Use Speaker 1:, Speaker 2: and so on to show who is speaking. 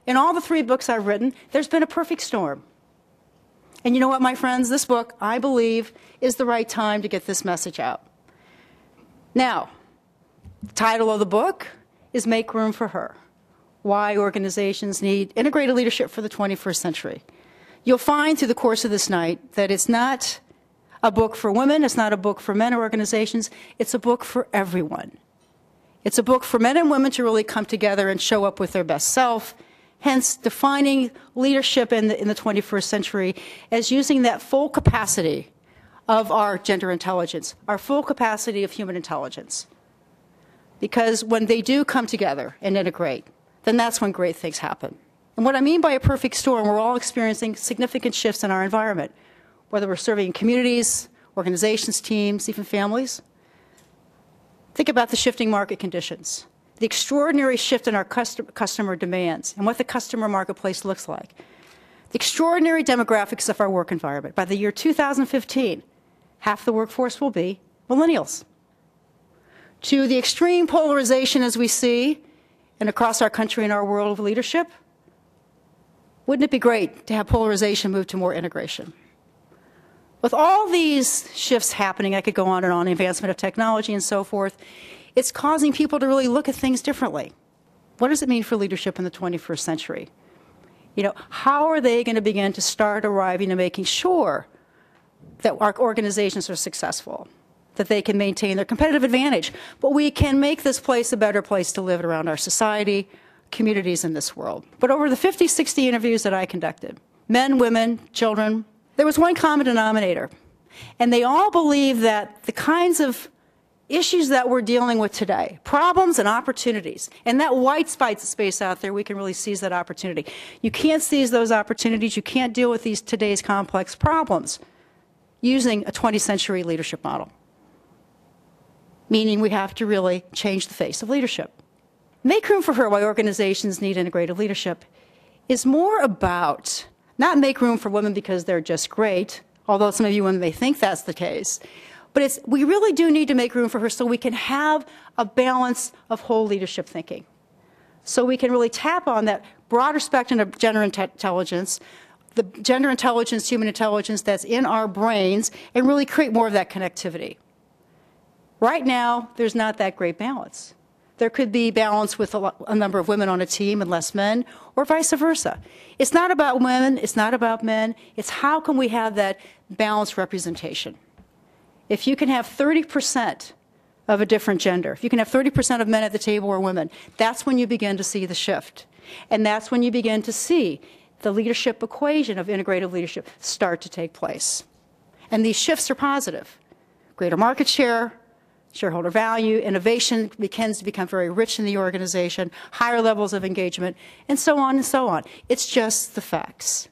Speaker 1: In all the 3 books I've written, there's been a perfect storm. And you know what, my friends? This book, I believe, is the right time to get this message out. Now, the title of the book is Make Room for Her: Why Organizations Need Integrated Leadership for the 21st Century. You'll find through the course of this night that it's not a book for women, it's not a book for men or organizations, it's a book for everyone. It's a book for men and women to really come together and show up with their best self, hence defining leadership in the 21st century as using that full capacity of our gender intelligence, our full capacity of human intelligence. Because when they do come together and integrate, then that's when great things happen. And what I mean by a perfect storm, we're all experiencing significant shifts in our environment, whether we're serving communities, organizations, teams, even families. Think about the shifting market conditions, the extraordinary shift in our customer demands and what the customer marketplace looks like, the extraordinary demographics of our work environment. By the year 2015, half the workforce will be millennials. To the extreme polarization as we see and across our country and our world of leadership, wouldn't it be great to have polarization move to more integration? With all these shifts happening, I could go on and on, advancement of technology and so forth, it's causing people to really look at things differently. What does it mean for leadership in the 21st century? You know, how are they going to begin to start arriving and making sure that our organizations are successful, that they can maintain their competitive advantage, but we can make this place a better place to live around our society, communities in this world. But over the 50, 60 interviews that I conducted, men, women, children, there was one common denominator. And they all believe that the kinds of issues that we're dealing with today, problems and opportunities, and that white space out there, we can really seize that opportunity. You can't seize those opportunities, you can't deal with today's complex problems using a 20th century leadership model. Meaning we have to really change the face of leadership. Make Room for Her: Why Organizations Need Integrative Leadership is more about not make room for women because they're just great, although some of you women may think that's the case, but we really do need to make room for her so we can have a balance of whole leadership thinking. So we can really tap on that broader spectrum of gender intelligence, the gender intelligence, human intelligence that's in our brains, and really create more of that connectivity. Right now, there's not that great balance. There could be balance with a number of women on a team and less men, or vice versa. It's not about women, it's not about men, it's how can we have that balanced representation. If you can have 30% of a different gender, if you can have 30% of men at the table or women, that's when you begin to see the shift. And that's when you begin to see the leadership equation of integrative leadership start to take place. And these shifts are positive. Greater market share, shareholder value, innovation begins to become very rich in the organization, higher levels of engagement, and so on and so on. It's just the facts.